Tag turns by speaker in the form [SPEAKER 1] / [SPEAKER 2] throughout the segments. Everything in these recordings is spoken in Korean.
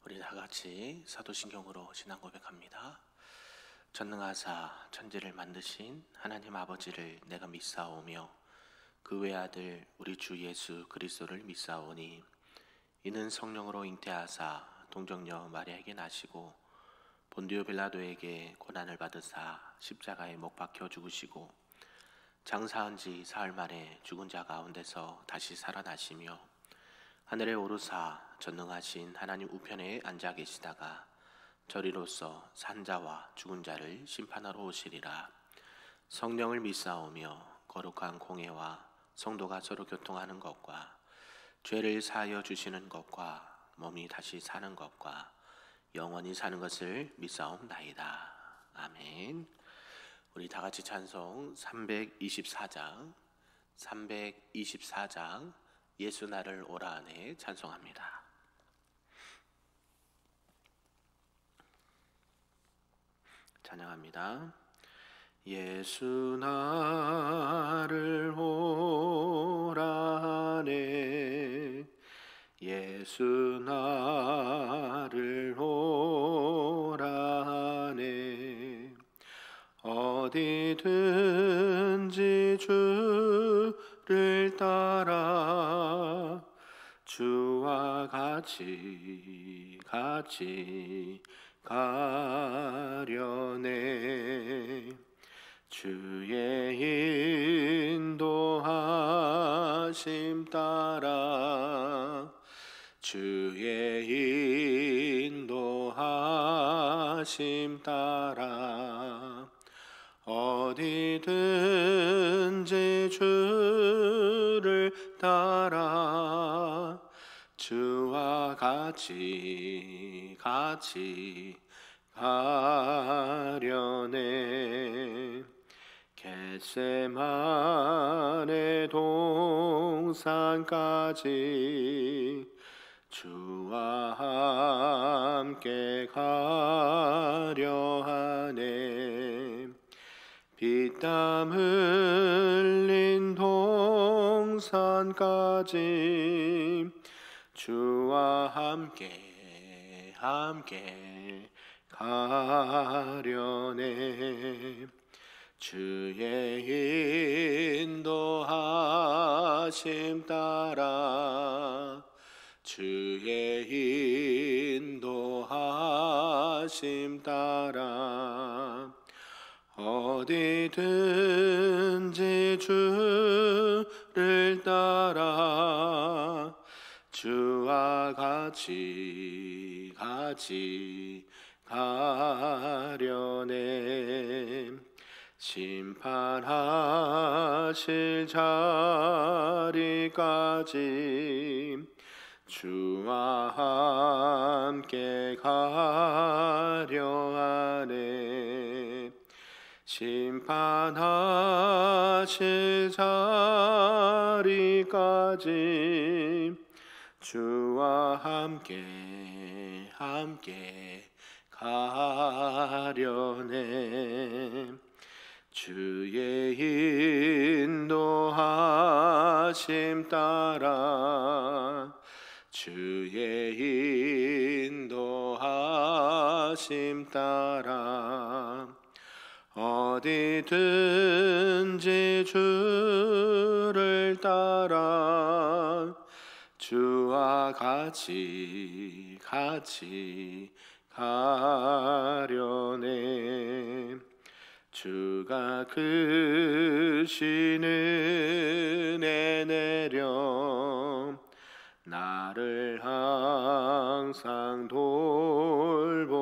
[SPEAKER 1] 우리 다 같이 사도신경으로 신앙 고백합니다. 전능하사 천지를 만드신 하나님 아버지를 내가 믿사오며 그 외아들 우리 주 예수 그리스도를 믿사오니 이는 성령으로 잉태하사 동정녀 마리아에게 나시고 본디오 빌라도에게 고난을 받으사 십자가에 못 박혀 죽으시고 장사한 지 사흘 만에 죽은 자 가운데서 다시 살아나시며 하늘에 오르사 전능하신 하나님 우편에 앉아 계시다가 저리로서 산자와 죽은 자를 심판하러 오시리라. 성령을 믿사오며 거룩한 공회와 성도가 서로 교통하는 것과 죄를 사하여 주시는 것과 몸이 다시 사는 것과 영원히 사는 것을 믿사옵나이다. 아멘. 우리 다 같이 찬송 324장 예수 나를 오라 하네 찬송합니다. 찬양합니다. 예수 나를 오라 하네 예수 나를 오라 하네 어디든지 주를 따라 주와 같이 가려네 주의 인도하심 따라 주의 인도하심 따라 어디든지 주를 따라 주와 같이 가려네 겟세마네 동산까지 주와 함께 가려 하네 피땀 흘린 동산까지 주와 함께 가려네 주의 인도하심 따라 주의 인도하심 따라 어디든지 주를 따라 주와 같이 가려네 심판하실 자리까지 주와 함께 가려 하네 심판하실 자리까지 주와 함께 가려네 주의 인도하심 따라 주의 인도하심 따라 어디든지 주를 따라 주와 같이 가려네 주가 크신 은혜 내려 나를 항상 돌보시고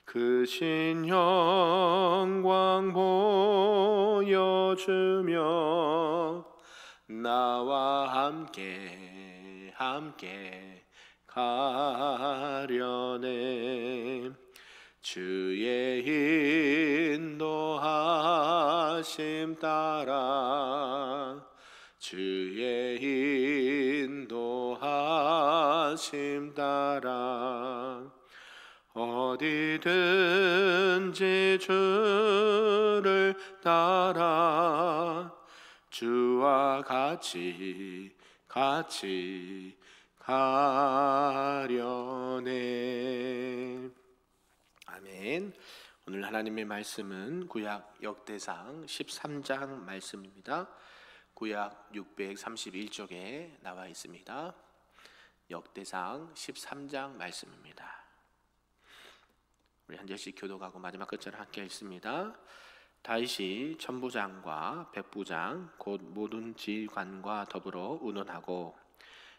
[SPEAKER 1] 크신 영광 보여주며 나와 함께 가려네 주의 인도하심 따라 주의 인도하심 따라 어디든지 주를 따라 주와 같이 하려네. 아멘. 오늘 하나님의 말씀은 구약 역대상 13장 말씀입니다. 구약 631쪽에 나와 있습니다. 역대상 13장 말씀입니다. 우리 한 절씩 교독하고 마지막 끝절을 함께 읽습니다. 다윗이 천부장과 백부장 곧 모든 지휘관과 더불어 의논하고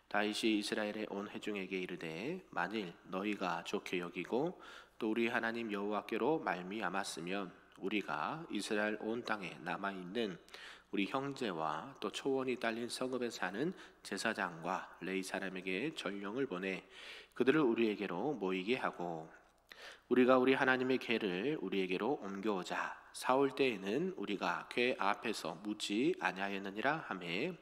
[SPEAKER 1] 다윗이 이스라엘의 온 회중에게 이르되 만일 너희가 좋게 여기고 또 우리 하나님 여호와께로 말미암았으면 우리가 이스라엘 온 땅에 남아있는 우리 형제와 또 초원이 딸린 성읍에 사는 제사장과 레위 사람에게 전령을 보내 그들을 우리에게로 모이게 하고 우리가 우리 하나님의 궤를 우리에게로 옮겨오자. 사올 때에는 우리가 궤 앞에서 묻지 아니하였느니라 하매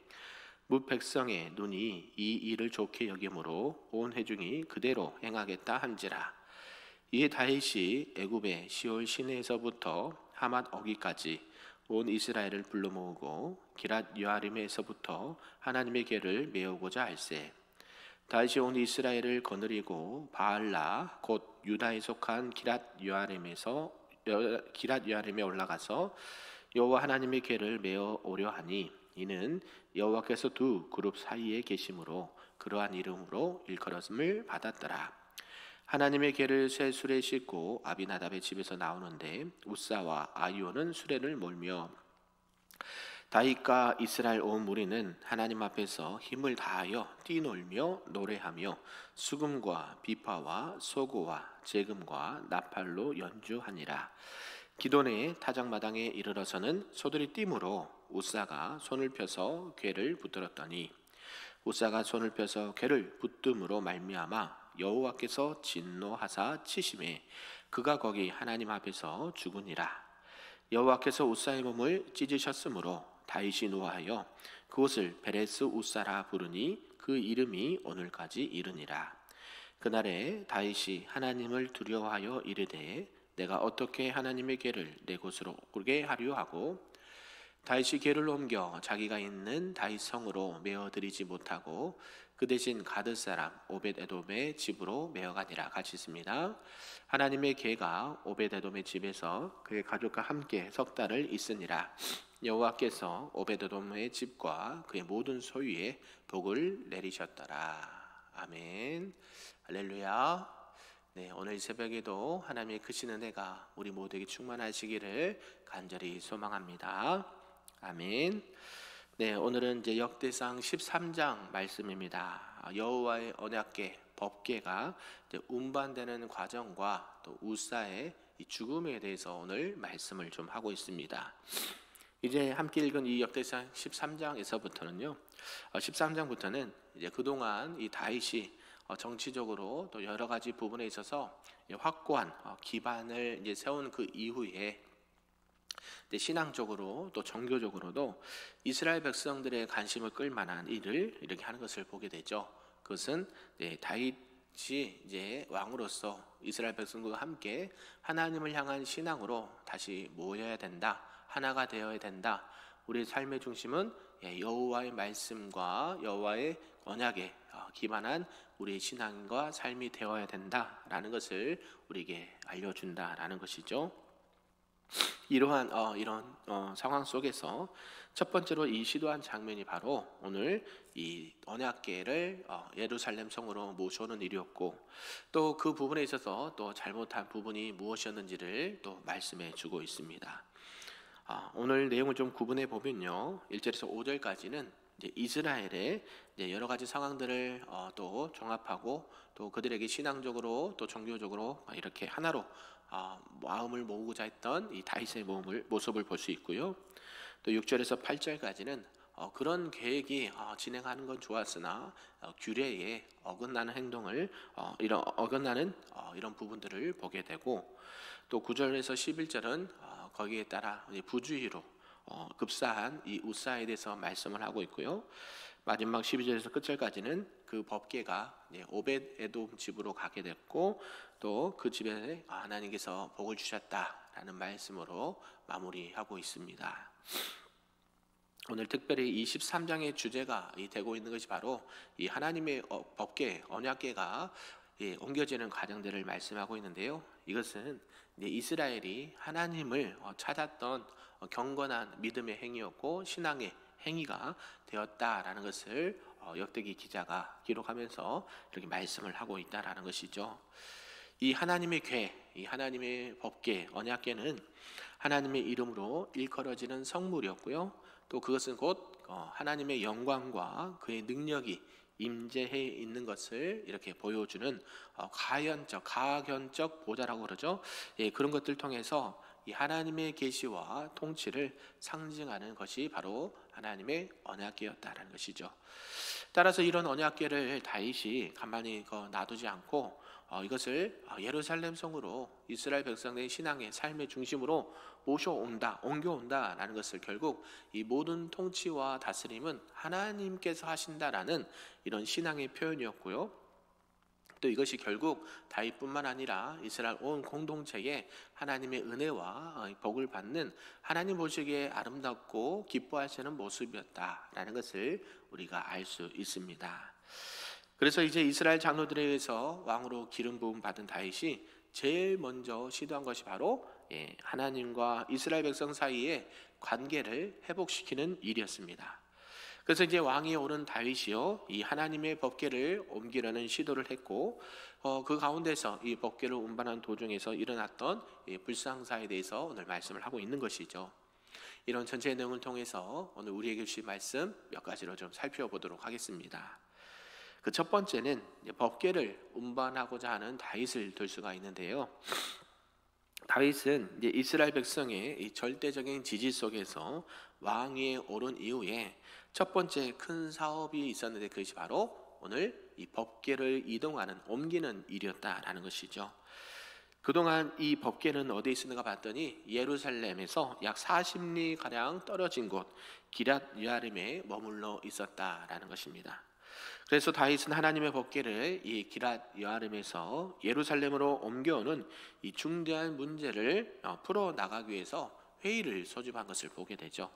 [SPEAKER 1] 뭇 백성의 눈이 이 일을 좋게 여김으로 온 회중이 그대로 행하겠다 한지라. 이에 다윗이 애굽의 시올 시내에서부터 하맛 어기까지 온 이스라엘을 불러 모으고 기랏 여아림에서부터 하나님의 궤를 메우고자 할세. 다윗이 온 이스라엘을 거느리고 바알라 곧 유다에 속한 기랏 여아림에 올라가서 여호와 하나님의 궤를 메어 오려 하니 이는 여호와께서 두 그룹 사이에 계심으로 그러한 이름으로 일컬었음을 받았더라. 하나님의 궤를 새 수레에 싣고 아비나답의 집에서 나오는데 우사와 아히오는 수레를 몰며 다윗과 이스라엘 온 무리는 하나님 앞에서 힘을 다하여 뛰놀며 노래하며 수금과 비파와 소고와 제금과 나팔로 연주하니라. 기돈의 타작마당에 이르러서는 소들이 띠므로 우사가 손을 펴서 궤를 붙들었더니 우사가 손을 펴서 궤를 붙듦으로 말미암아 여호와께서 진노하사 치심에 그가 거기 하나님 앞에서 죽으니라. 여호와께서 우사의 몸을 찢으셨으므로 다윗이 노하여 그곳을 베레스 우사라 부르니 그 이름이 오늘까지 이르니라. 그날에 다윗이 하나님을 두려워하여 이르되 내가 어떻게 하나님의 궤를 내 곳으로 오게 하려 하고 다윗이 궤를 옮겨 자기가 있는 다윗 성으로 메어드리지 못하고 그 대신 가드 사람 오벳에돔의 집으로 메어가니라. 같이 있습니다. 하나님의 궤가 오벳에돔의 집에서 그의 가족과 함께 석 달을 있으니라. 여호와께서 오벳에돔의 집과 그의 모든 소유에 복을 내리셨더라. 아멘. 할렐루야. 네, 오늘 새벽에도 하나님의 크신 은혜가 우리 모두에게 충만하시기를 간절히 소망합니다. 아멘. 네, 오늘은 이제 역대상 13장 말씀입니다. 여호와의 언약궤, 법궤가 이제 운반되는 과정과 또 우사의 이 죽음에 대해서 오늘 말씀을 좀 하고 있습니다. 이제 함께 읽은 이 역대상 13장에서부터는요, 13장부터는 이제 그동안 이 다윗이 정치적으로 또 여러 가지 부분에 있어서 확고한 기반을 이제 세운 그 이후에 신앙적으로 또 종교적으로도 이스라엘 백성들의 관심을 끌 만한 일을 이렇게 하는 것을 보게 되죠. 그것은 다윗이 이제 왕으로서 이스라엘 백성들과 함께 하나님을 향한 신앙으로 다시 모여야 된다. 하나가 되어야 된다. 우리의 삶의 중심은 여호와의 말씀과 여호와의 언약에 기반한 우리의 신앙과 삶이 되어야 된다라는 것을 우리에게 알려준다라는 것이죠. 이러한 이런 상황 속에서 첫 번째로 이 시도한 장면이 바로 오늘 이 언약궤를 예루살렘 성으로 모셔오는 일이었고 또 그 부분에 있어서 또 잘못한 부분이 무엇이었는지를 또 말씀해 주고 있습니다. 오늘 내용을 좀 구분해 보면요, 1절에서 5절까지는 이제 이스라엘의 이제 여러 가지 상황들을 또 종합하고 또 그들에게 신앙적으로 또 종교적으로 이렇게 하나로 마음을 모으고자 했던 이 다윗의 모습을 볼 수 있고요. 또 6절에서 8절까지는 그런 계획이 진행하는 건 좋았으나 규례에 어긋나는 행동을 어긋나는 이런 부분들을 보게 되고 또 9절에서 11절은 거기에 따라 부주의로 급사한 이 우사에 대해서 말씀을 하고 있고요. 마지막 12절에서 끝절까지는 그 법궤가 오벳에돔 집으로 가게 됐고 또 그 집에 하나님께서 복을 주셨다라는 말씀으로 마무리하고 있습니다. 오늘 특별히 이 13장의 주제가 되고 있는 것이 바로 이 하나님의 법궤, 언약궤가 옮겨지는 과정들을 말씀하고 있는데요. 이것은 이제 이스라엘이 하나님을 찾았던 경건한 믿음의 행위였고 신앙의 행위가 되었다라는 것을 역대기 기자가 기록하면서 이렇게 말씀을 하고 있다라는 것이죠. 이 하나님의 궤, 이 하나님의 법궤, 언약궤는 하나님의 이름으로 일컬어지는 성물이었고요. 또 그것은 곧 하나님의 영광과 그의 능력이 임재해 있는 것을 이렇게 보여주는 가견적 보좌라고 그러죠. 그런 것들 통해서 이 하나님의 계시와 통치를 상징하는 것이 바로 하나님의 언약궤였다라는 것이죠. 따라서 이런 언약궤를 다윗이 가만히 놔두지 않고 이것을 예루살렘 성으로 이스라엘 백성의 신앙의 삶의 중심으로 옮겨온다라는 것을 결국 이 모든 통치와 다스림은 하나님께서 하신다라는 이런 신앙의 표현이었고요. 또 이것이 결국 다윗뿐만 아니라 이스라엘 온 공동체에 하나님의 은혜와 복을 받는 하나님 보시기에 아름답고 기뻐하시는 모습이었다라는 것을 우리가 알 수 있습니다. 그래서 이제 이스라엘 장로들에 의해서 왕으로 기름 부음 받은 다윗이 제일 먼저 시도한 것이 바로 하나님과 이스라엘 백성 사이의 관계를 회복시키는 일이었습니다. 그래서 이제 왕이 오른 다윗이요 이 하나님의 법궤를 옮기려는 시도를 했고 그 가운데서 이 법궤를 운반하는 도중에서 일어났던 불상사에 대해서 오늘 말씀을 하고 있는 것이죠. 이런 전체의 내용을 통해서 오늘 우리에게 주신 말씀 몇 가지로 좀 살펴보도록 하겠습니다. 그 첫 번째는 법궤를 운반하고자 하는 다윗을 들 수가 있는데요. 다윗은 이제 이스라엘 백성의 이 절대적인 지지 속에서 왕위에 오른 이후에 첫 번째 큰 사업이 있었는데 그것이 바로 오늘 이 법궤를 옮기는 일이었다라는 것이죠. 그동안 이 법궤는 어디에 있었는가 봤더니 예루살렘에서 약 40리 가량 떨어진 곳 기럇 여아림에 머물러 있었다라는 것입니다. 그래서 다윗은 하나님의 법궤를 이 기럇 여아림에서 예루살렘으로 옮겨오는 이 중대한 문제를 풀어 나가기 위해서 회의를 소집한 것을 보게 되죠.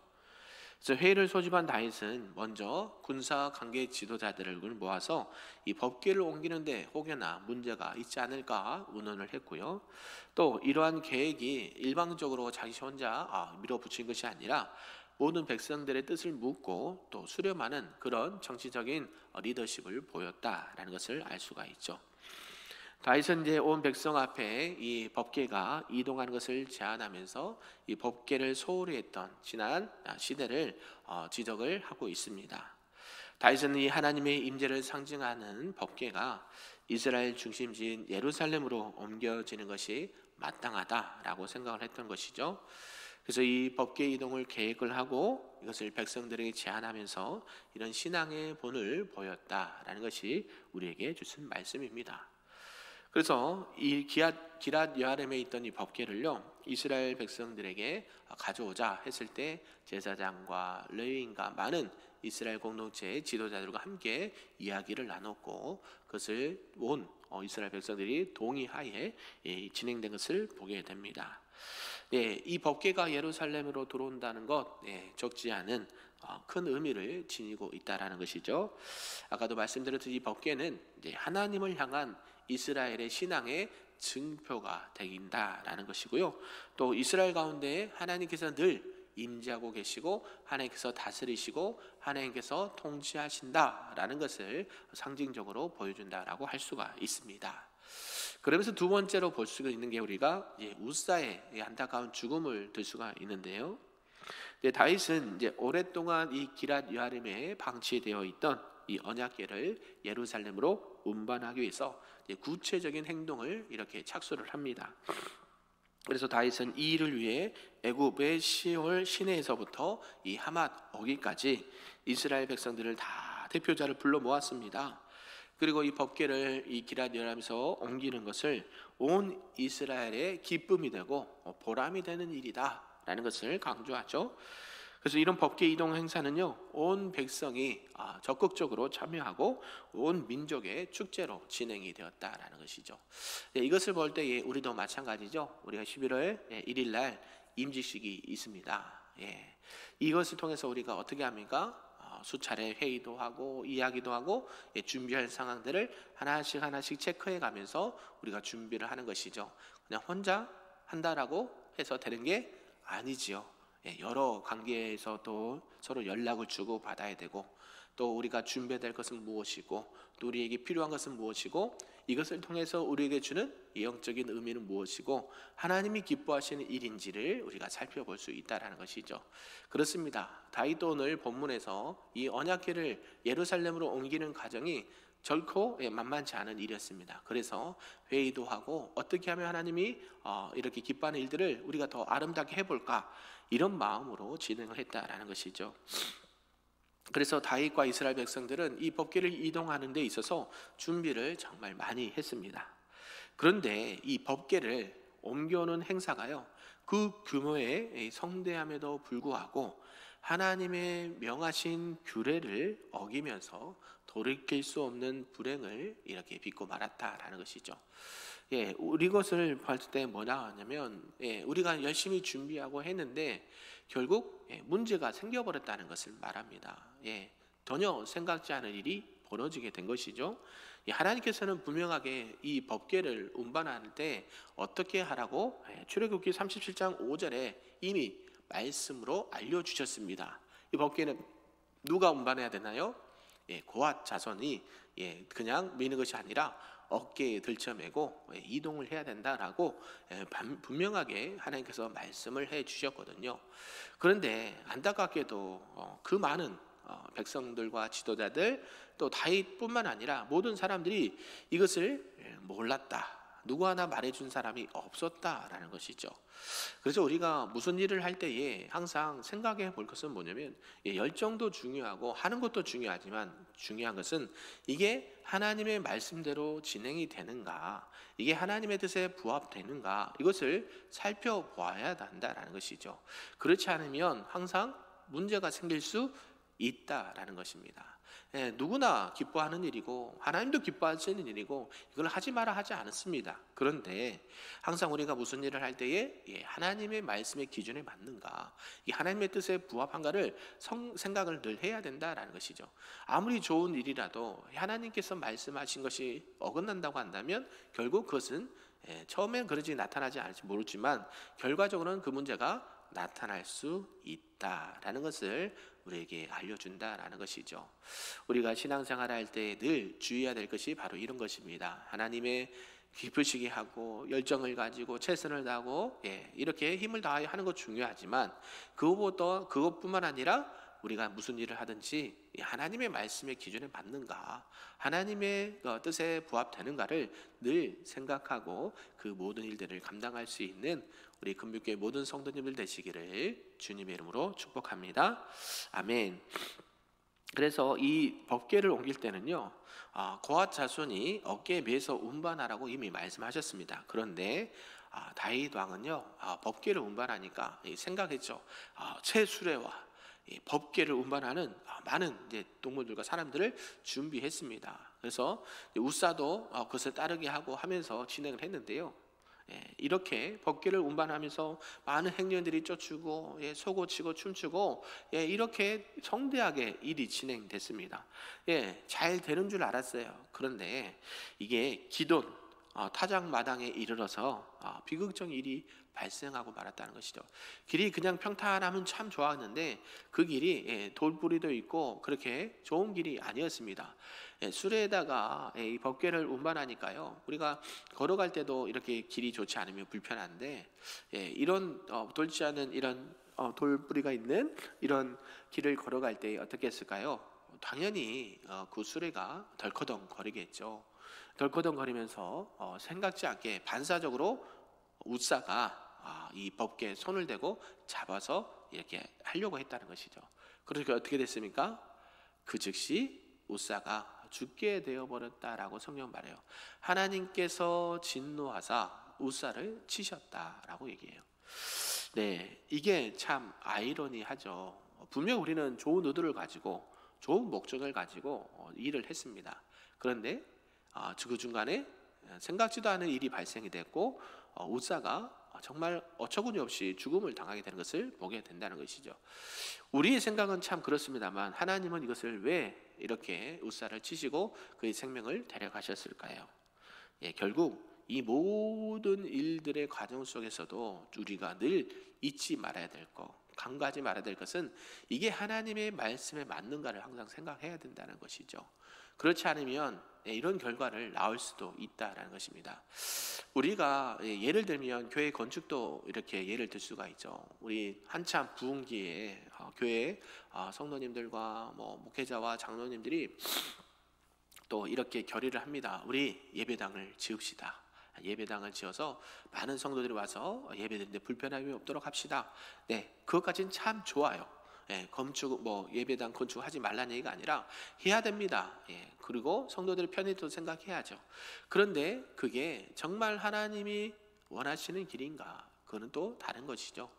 [SPEAKER 1] 그래서 회의를 소집한 다윗은 먼저 군사 관계 지도자들을 모아서 이 법궤를 옮기는데 혹여나 문제가 있지 않을까 의논을 했고요. 또 이러한 계획이 일방적으로 자기 혼자 밀어붙인 것이 아니라 모든 백성들의 뜻을 묻고 또 수렴하는 그런 정치적인 리더십을 보였다라는 것을 알 수가 있죠. 다윗은 이제 온 백성 앞에 이 법궤가 이동하는 것을 제안하면서 이 법궤를 소홀히 했던 지난 시대를 지적을 하고 있습니다. 다윗은 이 하나님의 임재를 상징하는 법궤가 이스라엘 중심지인 예루살렘으로 옮겨지는 것이 마땅하다라고 생각을 했던 것이죠. 그래서 이 법궤 이동을 계획을 하고 이것을 백성들에게 제안하면서 이런 신앙의 본을 보였다라는 것이 우리에게 주신 말씀입니다. 그래서 이 기럇 여아림에 있던 이 법궤를요 이스라엘 백성들에게 가져오자 했을 때 제사장과 레위인과 많은 이스라엘 공동체의 지도자들과 함께 이야기를 나눴고 그것을 온 이스라엘 백성들이 동의하에 진행된 것을 보게 됩니다. 이 법궤가 예루살렘으로 들어온다는 것 적지 않은 큰 의미를 지니고 있다라는 것이죠. 아까도 말씀드렸듯이 이 법궤는 이제 하나님을 향한 이스라엘의 신앙의 증표가 되긴다라는 것이고요. 또 이스라엘 가운데 하나님께서 늘 임재하고 계시고 하나님께서 다스리시고 하나님께서 통치하신다라는 것을 상징적으로 보여준다라고 할 수가 있습니다. 그러면서 두 번째로 볼 수 있는 게 우리가 우사의 안타까운 죽음을 들 수가 있는데요. 다윗은 이제 오랫동안 이 기럇 여아림에 방치되어 있던 이 언약궤를 예루살렘으로 운반하기 위해서 구체적인 행동을 이렇게 착수를 합니다. 그래서 다윗은 이 일을 위해 애굽의 시올 시내에서부터 이 하맛 어기까지 이스라엘 백성들을 다 대표자를 불러 모았습니다. 그리고 이 법궤를 이 기럇 여아림에서 옮기는 것을 온 이스라엘의 기쁨이 되고 보람이 되는 일이다라는 것을 강조하죠. 그래서 이런 법궤 이동 행사는요 온 백성이 적극적으로 참여하고 온 민족의 축제로 진행이 되었다라는 것이죠. 이것을 볼 때 우리도 마찬가지죠. 우리가 11월 1일 날 임직식이 있습니다. 이것을 통해서 우리가 어떻게 합니까? 수차례 회의도 하고 이야기도 하고 준비할 상황들을 하나씩 하나씩 체크해 가면서 우리가 준비를 하는 것이죠. 그냥 혼자 한다라고 해서 되는 게 아니지요. 여러 관계에서 또 서로 연락을 주고 받아야 되고, 또 우리가 준비해야 될 것은 무엇이고, 또 우리에게 필요한 것은 무엇이고, 이것을 통해서 우리에게 주는 영적인 의미는 무엇이고, 하나님이 기뻐하시는 일인지를 우리가 살펴볼 수 있다는 것이죠. 그렇습니다. 다윗도 오늘 본문에서 이 언약궤를 예루살렘으로 옮기는 과정이 결코 만만치 않은 일이었습니다. 그래서 회의도 하고 어떻게 하면 하나님이 이렇게 기뻐하는 일들을 우리가 더 아름답게 해볼까, 이런 마음으로 진행을 했다라는 것이죠. 그래서 다윗과 이스라엘 백성들은 이 법궤를 이동하는 데 있어서 준비를 정말 많이 했습니다. 그런데 이 법궤를 옮겨오는 행사가요, 그 규모의 성대함에도 불구하고 하나님의 명하신 규례를 어기면서 돌이킬 수 없는 불행을 이렇게 빚고 말았다라는 것이죠. 우리 것을 봤을 때 뭐냐 하냐면, 우리가 열심히 준비하고 했는데 결국 문제가 생겨버렸다는 것을 말합니다. 전혀 생각지 않은 일이 벌어지게 된 것이죠. 하나님께서는 분명하게 이 법궤를 운반할 때 어떻게 하라고 출애굽기 37장 5절에 이미 말씀으로 알려주셨습니다. 이 법궤는 누가 운반해야 되나요? 고앗 자손이 그냥 미는 것이 아니라 어깨에 들쳐매고 이동을 해야 된다라고 분명하게 하나님께서 말씀을 해 주셨거든요. 그런데 안타깝게도 그 많은 백성들과 지도자들, 또 다윗뿐만 아니라 모든 사람들이 이것을 몰랐다, 누구 하나 말해준 사람이 없었다라는 것이죠. 그래서 우리가 무슨 일을 할 때에 항상 생각해 볼 것은 뭐냐면, 열정도 중요하고 하는 것도 중요하지만 중요한 것은 이게 하나님의 말씀대로 진행이 되는가, 이게 하나님의 뜻에 부합되는가, 이것을 살펴보아야 한다라는 것이죠. 그렇지 않으면 항상 문제가 생길 수 있다라는 것입니다. 누구나 기뻐하는 일이고 하나님도 기뻐하시는 일이고, 이걸 하지 마라 하지 않았습니다. 그런데 항상 우리가 무슨 일을 할 때에 하나님의 말씀의 기준에 맞는가, 이 하나님의 뜻에 부합한가를 생각을 늘 해야 된다라는 것이죠. 아무리 좋은 일이라도 하나님께서 말씀하신 것이 어긋난다고 한다면 결국 그것은 처음엔 그러지 나타나지 않을지 모르지만 결과적으로는 그 문제가 나타날 수 있다라는 것을 우리에게 알려준다라는 것이죠. 우리가 신앙생활 할 때 늘 주의해야 될 것이 바로 이런 것입니다. 하나님의 기쁘시게 하고 열정을 가지고 최선을 다하고 이렇게 힘을 다하여 하는 것 중요하지만, 그것뿐만 아니라 우리가 무슨 일을 하든지 하나님의 말씀의 기준에 맞는가, 하나님의 뜻에 부합되는가를 늘 생각하고 그 모든 일들을 감당할 수 있는 우리 금빛교회 모든 성도님들 되시기를 주님의 이름으로 축복합니다. 아멘. 그래서 이 법궤를 옮길 때는요, 고앗 자손이 어깨에 매서 운반하라고 이미 말씀하셨습니다. 그런데 다윗 왕은요, 법궤를 운반하니까 생각했죠. 최수레와 법궤를 운반하는 많은 동물들과 사람들을 준비했습니다. 그래서 우사도 그것을 따르게 하고 하면서 진행을 했는데요, 이렇게 법궤를 운반하면서 많은 행렬들이 쫓고 소고 치고 춤추고 이렇게 성대하게 일이 진행됐습니다. 잘 되는 줄 알았어요. 그런데 이게 기돈 타작 마당에 이르러서 비극적 일이 발생하고 말았다는 것이죠. 길이 그냥 평탄하면 참 좋았는데 그 길이 돌뿌리도 있고 그렇게 좋은 길이 아니었습니다. 수레에다가 이 법궤를 운반하니까요, 우리가 걸어갈 때도 이렇게 길이 좋지 않으면 불편한데, 이런 돌지 않은 이런 돌뿌리가 있는 이런 길을 걸어갈 때 어떻게 했을까요? 당연히 그 수레가 덜커덩 거리겠죠. 덜커덩 거리면서 생각지 않게 반사적으로 우사가 이 법궤에 손을 대고 잡아서 이렇게 하려고 했다는 것이죠. 그러니까 어떻게 됐습니까? 그 즉시 우사가 죽게 되어버렸다라고 성경 말해요. 하나님께서 진노하사 우사를 치셨다라고 얘기해요. 이게 참 아이러니하죠. 분명 우리는 좋은 의도를 가지고 좋은 목적을 가지고 일을 했습니다. 그런데 그 중간에 생각지도 않은 일이 발생이 됐고 우사가 정말 어처구니 없이 죽음을 당하게 되는 것을 보게 된다는 것이죠. 우리의 생각은 참 그렇습니다만 하나님은 이것을 왜 이렇게 웃사를 치시고 그의 생명을 데려가셨을까요? 결국 이 모든 일들의 과정 속에서도 우리가 늘 잊지 말아야 될 것, 간과하지 말아야 될 것은 이게 하나님의 말씀에 맞는가를 항상 생각해야 된다는 것이죠. 그렇지 않으면 이런 결과를 낳을 수도 있다라는 것입니다. 우리가 예를 들면 교회 건축도 이렇게 예를 들 수가 있죠. 우리 한참 부흥기에 교회 성도님들과 목회자와 장로님들이 또 이렇게 결의를 합니다. 우리 예배당을 지읍시다. 예배당을 지어서 많은 성도들이 와서 예배드리는데 불편함이 없도록 합시다. 그것까지는 참 좋아요. 건축 예배당 건축하지 말라는 얘기가 아니라 해야 됩니다. 그리고 성도들의 편의도 생각해야죠. 그런데 그게 정말 하나님이 원하시는 길인가? 그거는 또 다른 것이죠.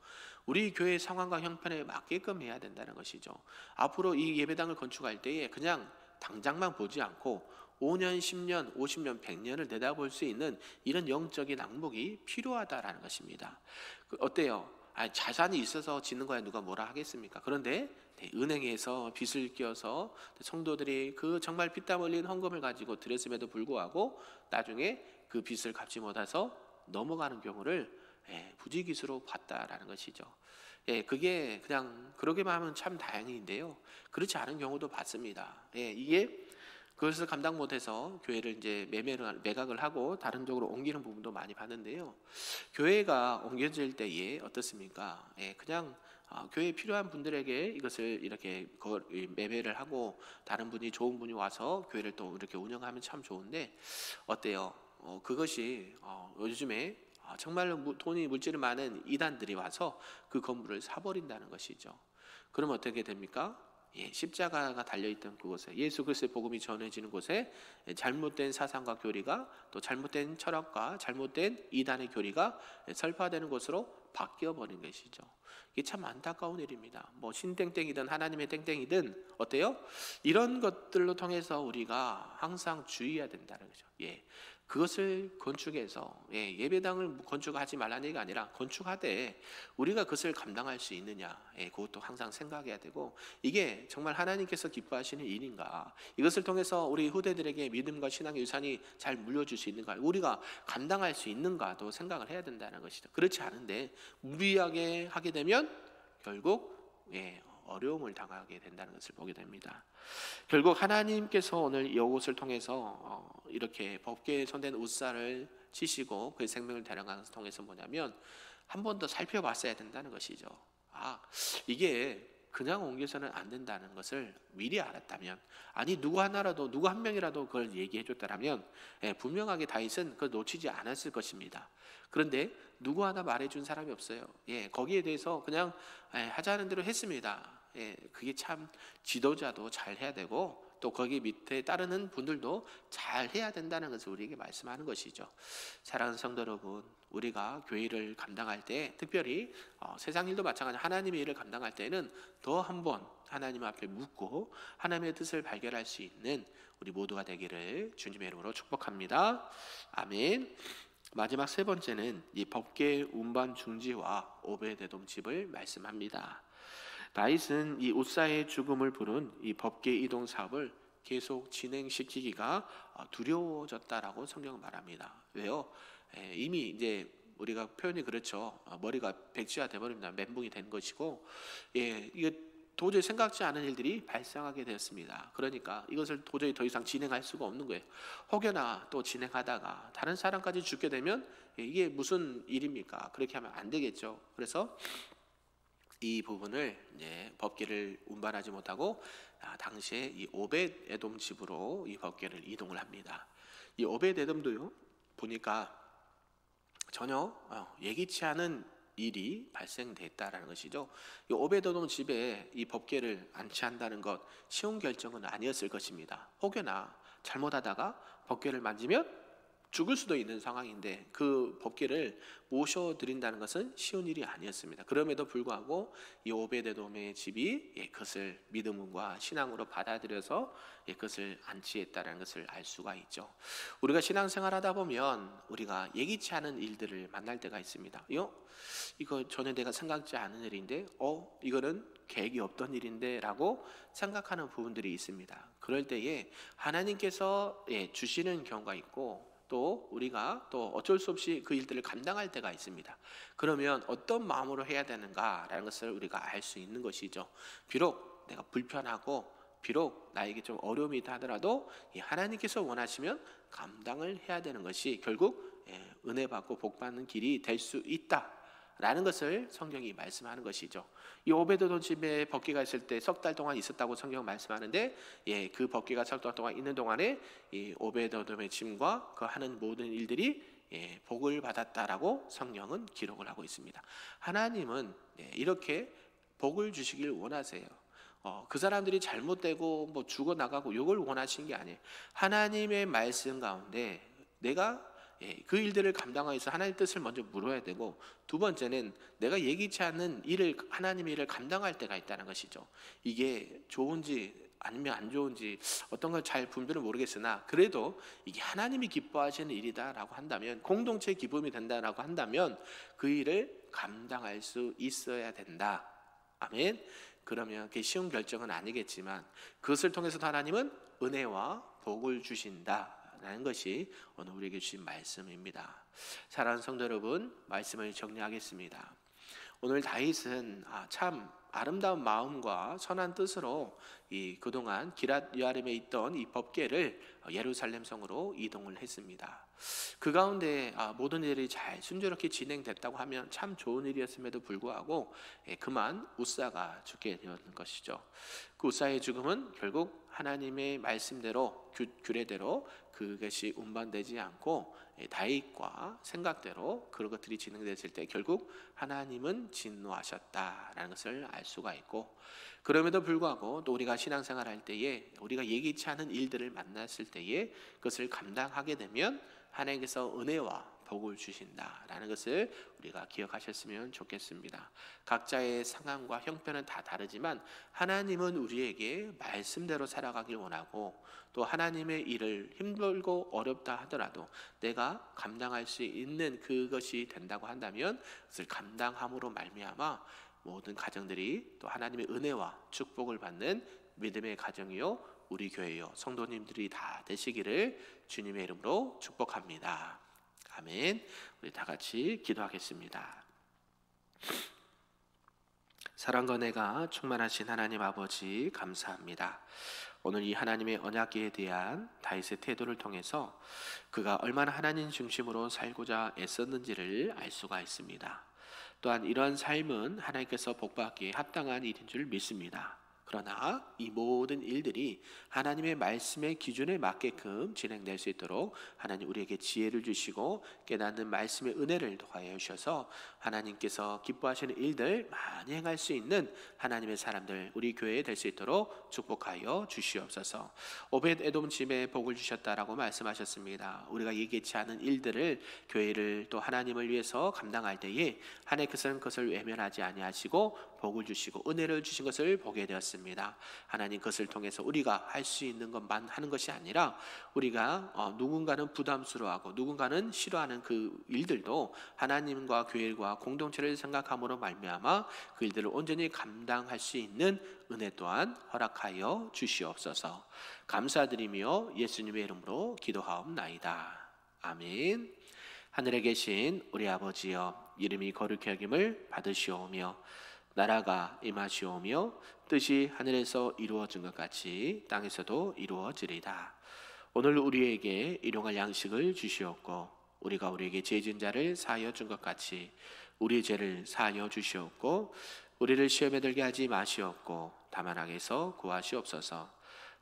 [SPEAKER 1] 우리 교회 상황과 형편에 맞게끔 해야 된다는 것이죠. 앞으로 이 예배당을 건축할 때에 그냥 당장만 보지 않고 5년, 10년, 50년, 100년을 내다볼 수 있는 이런 영적인 앙목이 필요하다라는 것입니다. 어때요? 자산이 있어서 짓는 거야 누가 뭐라 하겠습니까? 그런데 은행에서 빚을 끼워서 성도들이 그 정말 피땀 흘린 헌금을 가지고 드렸음에도 불구하고 나중에 그 빚을 갚지 못해서 넘어가는 경우를 부지기수로 봤다라는 것이죠. 그게 그냥 그러기만 하면 참 다행인데요. 그렇지 않은 경우도 봤습니다. 이게 그것을 감당 못해서 교회를 이제 매각을 하고 다른 쪽으로 옮기는 부분도 많이 봤는데요. 교회가 옮겨질 때에 어떻습니까? 그냥 교회에 필요한 분들에게 이것을 이렇게 매매를 하고 다른 분이 좋은 분이 와서 교회를 또 이렇게 운영하면 참 좋은데 어때요? 그것이 요즘에 정말로 돈이 물질이 많은 이단들이 와서 그 건물을 사버린다는 것이죠. 그럼 어떻게 됩니까? 십자가가 달려있던 그곳에 예수 그리스도의 복음이 전해지는 곳에 잘못된 사상과 교리가 또 잘못된 철학과 잘못된 이단의 교리가 설파되는 곳으로 바뀌어버린 것이죠. 이게 참 안타까운 일입니다. 신땡땡이든 하나님의 땡땡이든 어때요? 이런 것들로 통해서 우리가 항상 주의해야 된다는 거죠. 그것을 건축해서 예배당을 건축하지 말라는 얘기가 아니라 건축하되 우리가 그것을 감당할 수 있느냐, 그것도 항상 생각해야 되고 이게 정말 하나님께서 기뻐하시는 일인가, 이것을 통해서 우리 후대들에게 믿음과 신앙의 유산이 잘 물려줄 수 있는가, 우리가 감당할 수 있는가도 생각을 해야 된다는 것이죠. 그렇지 않은데 무리하게 하게 되면 결국 어려움을 당하게 된다는 것을 보게 됩니다. 결국 하나님께서 오늘 이것을 통해서 이렇게 법궤에 손댄 웃사를 치시고 그의 생명을 데려가는 것을 통해서 뭐냐면 한 번 더 살펴봤어야 된다는 것이죠. 이게 그냥 옮겨서는 안 된다는 것을 미리 알았다면, 누구 하나라도 누구 한 명이라도 그걸 얘기해 줬다면 분명하게 다윗은 그걸 놓치지 않았을 것입니다. 그런데 누구 하나 말해준 사람이 없어요. 거기에 대해서 그냥 하자는 대로 했습니다. 그게 참 지도자도 잘 해야 되고 또 거기 밑에 따르는 분들도 잘 해야 된다는 것을 우리에게 말씀하는 것이죠. 사랑하는 성도 여러분, 우리가 교회를 감당할 때 특별히 세상 일도 마찬가지 하나님의 일을 감당할 때는 더 한번 하나님 앞에 묻고 하나님의 뜻을 발견할 수 있는 우리 모두가 되기를 주님의 이름으로 축복합니다. 아멘. 마지막 세 번째는 이 법궤 운반 중지와 오베데돔 집을 말씀합니다. 다윗은 이 웃사의 죽음을 부른 이 법궤 이동 사업을 계속 진행시키기가 두려워졌다라고 성경은 말합니다. 왜요? 이미 이제 우리가 표현이 그렇죠. 머리가 백지화 돼버립니다. 멘붕이 된 것이고, 이게 도저히 생각지 않은 일들이 발생하게 되었습니다. 그러니까 이것을 도저히 더 이상 진행할 수가 없는 거예요. 혹여나 또 진행하다가 다른 사람까지 죽게 되면 이게 무슨 일입니까? 그렇게 하면 안 되겠죠. 그래서 이 부분을 법궤를 운반하지 못하고 당시에 이 오벳에돔 집으로 이 법궤를 이동을 합니다. 이 오벳에돔도요 보니까 전혀 예기치 않은 일이 발생됐다라는 것이죠. 이 오벳에돔 집에 이 법궤를 안치한다는 것 쉬운 결정은 아니었을 것입니다. 혹여나 잘못하다가 법궤를 만지면 죽을 수도 있는 상황인데 그 법궤를 모셔드린다는 것은 쉬운 일이 아니었습니다. 그럼에도 불구하고 이 오베데돔의 집이 그것을 믿음과 신앙으로 받아들여서 그것을 안치했다는 것을 알 수가 있죠. 우리가 신앙생활하다 보면 우리가 예기치 않은 일들을 만날 때가 있습니다. 이거 전혀 내가 생각지 않은 일인데 이거는 계획이 없던 일인데 라고 생각하는 부분들이 있습니다. 그럴 때에 하나님께서 주시는 경우가 있고 또 우리가 또 어쩔 수 없이 그 일들을 감당할 때가 있습니다. 그러면 어떤 마음으로 해야 되는가라는 것을 우리가 알 수 있는 것이죠. 비록 내가 불편하고 비록 나에게 좀 어려움이 있다 하더라도 하나님께서 원하시면 감당을 해야 되는 것이 결국 은혜 받고 복 받는 길이 될 수 있다 라는 것을 성경이 말씀하는 것이죠. 이 오베데돔 집에 법궤가 있을 때 석 달 동안 있었다고 성경 말씀하는데 그 법궤가 석 달 동안 있는 동안에 이 오베데돔의 짐과 그 하는 모든 일들이 복을 받았다라고 성경은 기록을 하고 있습니다. 하나님은 이렇게 복을 주시길 원하세요. 그 사람들이 잘못되고 뭐 죽어나가고 이걸 원하시는 게 아니에요. 하나님의 말씀 가운데 내가 그 일들을 감당하기 위해서 하나님 뜻을 먼저 물어야 되고, 두 번째는 내가 예기치 않은 일을, 하나님의 일을 감당할 때가 있다는 것이죠. 이게 좋은지 아니면 안 좋은지 어떤 걸 잘 분별을 모르겠으나 그래도 이게 하나님이 기뻐하시는 일이다라고 한다면, 공동체 기쁨이 된다라고 한다면 그 일을 감당할 수 있어야 된다. 아멘. 그러면 그게 쉬운 결정은 아니겠지만 그것을 통해서도 하나님은 은혜와 복을 주신다 라는 것이 오늘 우리에게 주신 말씀입니다. 사랑하는 성도 여러분, 말씀을 정리하겠습니다. 오늘 다윗은 참 아름다운 마음과 선한 뜻으로 그동안 기럇 여아림에 있던 이 법궤를 예루살렘 성으로 이동을 했습니다. 그 가운데 모든 일이 잘 순조롭게 진행됐다고 하면 참 좋은 일이었음에도 불구하고 그만 웃사가 죽게 되었는 것이죠. 그 웃사의 죽음은 결국 하나님의 말씀대로, 규례대로 그것이 운반되지 않고 다윗과 생각대로 그런 것들이 진행됐을 때 결국 하나님은 진노하셨다라는 것을 알 수가 있고, 그럼에도 불구하고 또 우리가 신앙생활할 때에 우리가 예기치 않은 일들을 만났을 때에 그것을 감당하게 되면 하나님께서 은혜와 복을 주신다라는 것을 우리가 기억하셨으면 좋겠습니다. 각자의 상황과 형편은 다 다르지만 하나님은 우리에게 말씀대로 살아가길 원하고, 또 하나님의 일을 힘들고 어렵다 하더라도 내가 감당할 수 있는 그것이 된다고 한다면 그것을 감당함으로 말미암아 모든 가정들이 또 하나님의 은혜와 축복을 받는 믿음의 가정이요 우리 교회요 성도님들이 다 되시기를 주님의 이름으로 축복합니다. 아멘. 우리 다 같이 기도하겠습니다. 사랑과 은혜가 충만하신 하나님 아버지, 감사합니다. 오늘 이 하나님의 언약궤에 대한 다윗의 태도를 통해서 그가 얼마나 하나님 중심으로 살고자 애썼는지를 알 수가 있습니다. 또한 이러한 삶은 하나님께서 복받기에 합당한 일인 줄 믿습니다. 그러나 이 모든 일들이 하나님의 말씀의 기준에 맞게끔 진행될 수 있도록 하나님 우리에게 지혜를 주시고 깨닫는 말씀의 은혜를 더하여 주셔서 하나님께서 기뻐하시는 일들 많이 행할 수 있는 하나님의 사람들, 우리 교회에 될 수 있도록 축복하여 주시옵소서. 오벳에돔 집에 복을 주셨다라고 말씀하셨습니다. 우리가 예기치 않은 일들을, 교회를 또 하나님을 위해서 감당할 때에 하나님께서는 그것을 외면하지 아니하시고 복을 주시고 은혜를 주신 것을 보게 되었습니다. 하나님, 그것을 통해서 우리가 할 수 있는 것만 하는 것이 아니라 우리가 누군가는 부담스러워하고 누군가는 싫어하는 그 일들도 하나님과 교회와 공동체를 생각함으로 말미암아 그 일들을 온전히 감당할 수 있는 은혜 또한 허락하여 주시옵소서. 감사드리며 예수님의 이름으로 기도하옵나이다. 아멘. 하늘에 계신 우리 아버지여, 이름이 거룩히 여김을 받으시오며 나라가 임하시오며 뜻이 하늘에서 이루어진 것 같이 땅에서도 이루어지리다. 오늘 우리에게 일용할 양식을 주시옵고 우리가 우리에게 죄 지은 자를 사하여 준 것 같이 우리의 죄를 사하여 주시옵고 우리를 시험에 들게 하지 마시옵고 다만 악에서 구하시옵소서.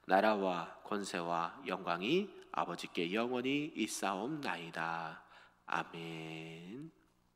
[SPEAKER 1] 나라와 권세와 영광이 아버지께 영원히 있사옵나이다. 아멘.